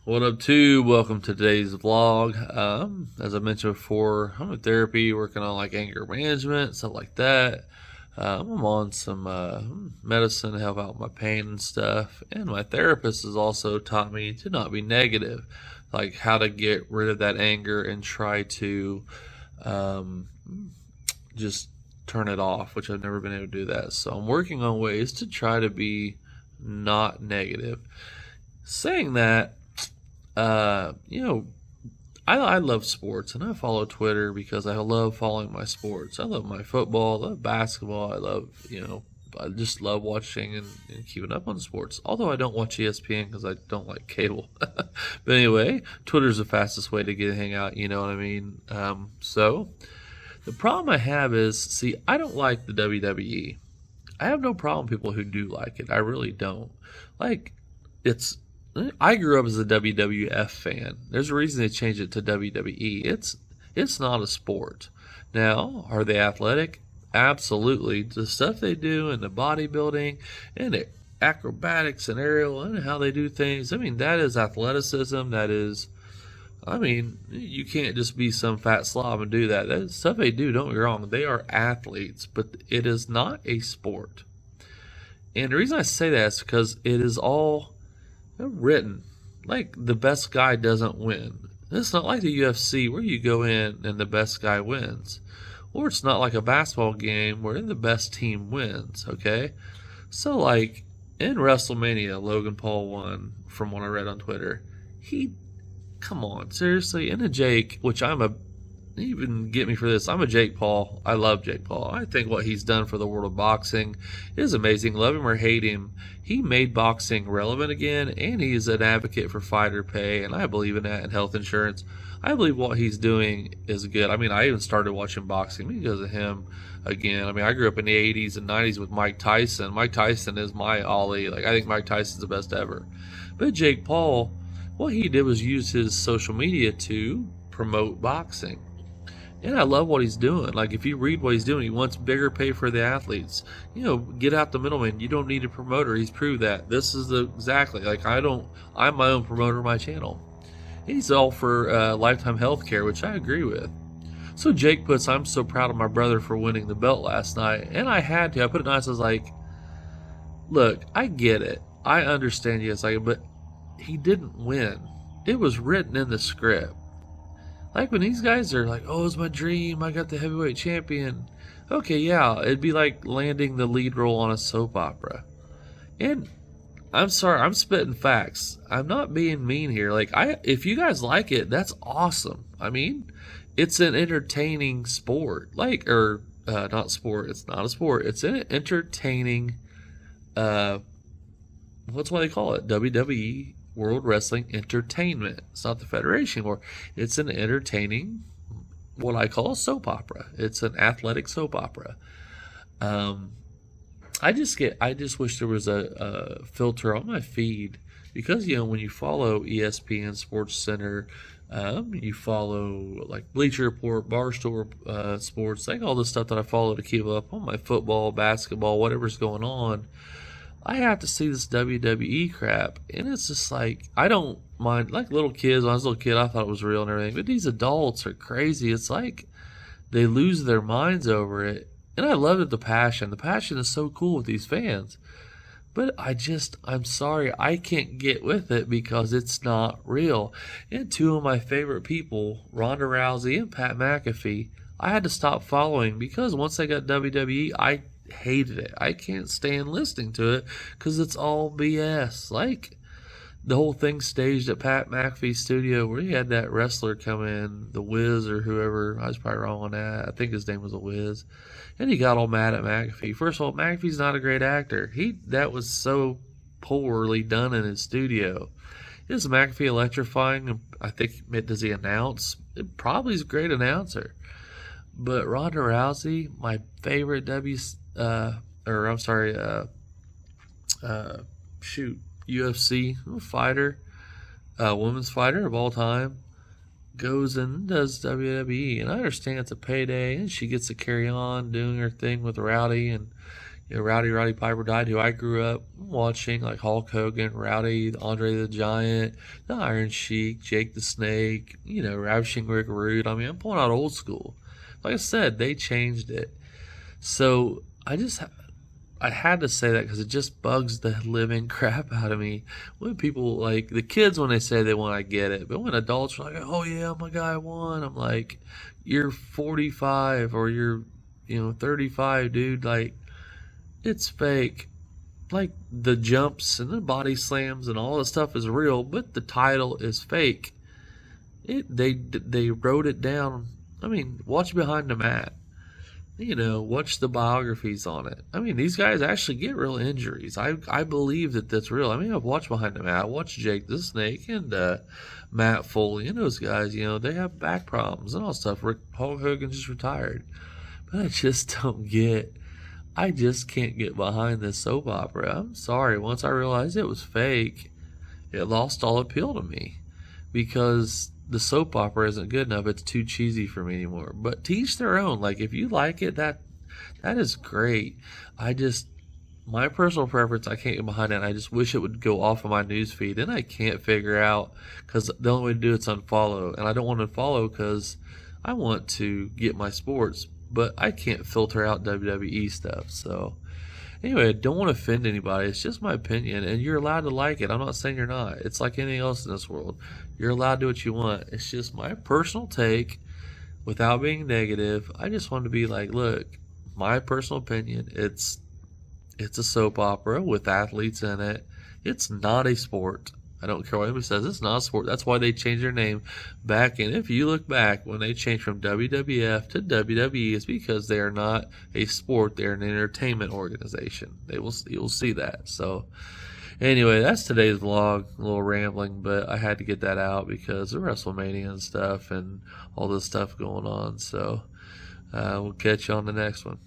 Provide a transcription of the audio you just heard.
What up, too? Welcome to today's vlog. As I mentioned before, I'm in therapy, working on like anger management, stuff like that. I'm on some medicine to help out with my pain and stuff. And my therapist has also taught me to not be negative, like how to get rid of that anger and try to um, just turn it off, which I've never been able to do that. So I'm working on ways to try to be not negative. Saying that, uh, you know, I love sports and I follow Twitter because I love following my sports. I love my football, I love basketball, I just love watching and keeping up on sports. Although I don't watch ESPN because I don't like cable. But anyway, Twitter's the fastest way to hang out, you know what I mean? So the problem I have is, see, I don't like the WWE. I have no problem with people who do like it. I really don't. Like, it's I grew up as a WWF fan. There's a reason they changed it to WWE. It's not a sport. Now, are they athletic? Absolutely. The stuff they do in the bodybuilding and the acrobatics and aerial and how they do things. I mean, that is athleticism. You can't just be some fat slob and do that. That stuff they do, don't get me wrong, they are athletes, but it is not a sport. And the reason I say that is because it is all written. Like, the best guy doesn't win. It's not like the UFC where you go in and the best guy wins. Or it's not like a basketball game where the best team wins, okay? So, like, in WrestleMania, Logan Paul won, from what I read on Twitter. Come on, seriously? And a Jake, which even get me for this, I'm a Jake Paul. I love Jake Paul. I think what he's done for the world of boxing is amazing. Love him or hate him, he made boxing relevant again, and he is an advocate for fighter pay, and I believe in that, and health insurance. I believe what he's doing is good. I mean, I even started watching boxing because of him again. I mean, I grew up in the 80s and 90s with Mike Tyson. Mike Tyson is my Ollie. Like, I think Mike Tyson's the best ever. But Jake Paul, what he did was use his social media to promote boxing. And I love what he's doing. Like, if you read what he's doing, he wants bigger pay for the athletes. Get out the middleman. You don't need a promoter. He's proved that. This is exactly, like, I'm my own promoter of my channel. He's all for lifetime health care, which I agree with. So Jake puts, I'm so proud of my brother for winning the belt last night. And I had to. I put it nice. I was like, look, I get it. I understand you. But he didn't win. It was written in the script. Like, when these guys are like, oh, it's my dream, I got the heavyweight champion. Okay, yeah, it'd be like landing the lead role on a soap opera. And I'm sorry, I'm spitting facts. I'm not being mean here. Like, if you guys like it, that's awesome. I mean, it's an entertaining sport. Not sport, it's not a sport. It's an entertaining, what's what they call it? WWE World Wrestling Entertainment. It's not the Federation anymore. It's an entertaining, what I call a soap opera. It's an athletic soap opera. I just wish there was a filter on my feed because, when you follow ESPN Sports Center, you follow like Bleacher Report, Barstool Sports, like all the stuff that I follow to keep up on my football, basketball, whatever's going on. I have to see this WWE crap, and it's just like, I don't mind. Like, little kids, when I was a little kid, I thought it was real and everything, but these adults are crazy. It's like they lose their minds over it, and I love it. The passion is so cool with these fans, but I'm sorry, I can't get with it because it's not real. And two of my favorite people, Ronda Rousey and Pat McAfee, I had to stop following because once they got WWE, I hated it. I can't stand listening to it because it's all BS. Like, the whole thing staged at Pat McAfee's studio where he had that wrestler come in, the Wiz or whoever. I was probably wrong on that. I think his name was the Wiz. And he got all mad at McAfee. First of all, McAfee's not a great actor. That was so poorly done in his studio. Is McAfee electrifying? I think, does he announce? It probably is a great announcer. But Ronda Rousey, my favorite UFC fighter, women's fighter of all time, goes and does WWE. And I understand it's a payday, and she gets to carry on doing her thing with Rowdy, and Roddy Piper died, who I grew up watching, like Hulk Hogan, Rowdy, Andre the Giant, the Iron Sheik, Jake the Snake, Ravishing Rick Rude. I mean, I'm pulling out old school. Like I said, they changed it. So I had to say that because it just bugs the living crap out of me when people, like the kids, when they say they won, I get it, but when adults are like, "Oh yeah, my guy won," I'm like, "You're 45 or you're 35, dude. Like, it's fake. Like, the jumps and the body slams and all the stuff is real, but the title is fake. They wrote it down. I mean, watch Behind the Mat. Watch the biographies on it. I mean, these guys actually get real injuries. I believe that that's real. I mean, I've watched Behind the Mat. I watched Jake the Snake and Matt Foley and those guys. They have back problems and all stuff. Hulk Hogan just retired. But I just can't get behind this soap opera. I'm sorry. Once I realized it was fake, it lost all appeal to me because the soap opera isn't good enough. It's too cheesy for me anymore. But to each their own. Like, if you like it, that is great. My personal preference, I can't get behind it. I just wish it would go off of my news feed, and I can't figure out because the only way to do it's unfollow, and I don't want to follow because I want to get my sports, but I can't filter out WWE stuff. So anyway, I don't want to offend anybody. It's just my opinion, and you're allowed to like it. I'm not saying you're not. It's like anything else in this world. You're allowed to do what you want. It's just my personal take without being negative. I just want to be like, look, my personal opinion, it's a soap opera with athletes in it. It's not a sport. I don't care what anybody says. It's not a sport. That's why they changed their name back. And if you look back, when they changed from WWF to WWE, it's because they are not a sport. They're an entertainment organization. You'll see that. So anyway, that's today's vlog. A little rambling, but I had to get that out because of WrestleMania and stuff and all this stuff going on. So we'll catch you on the next one.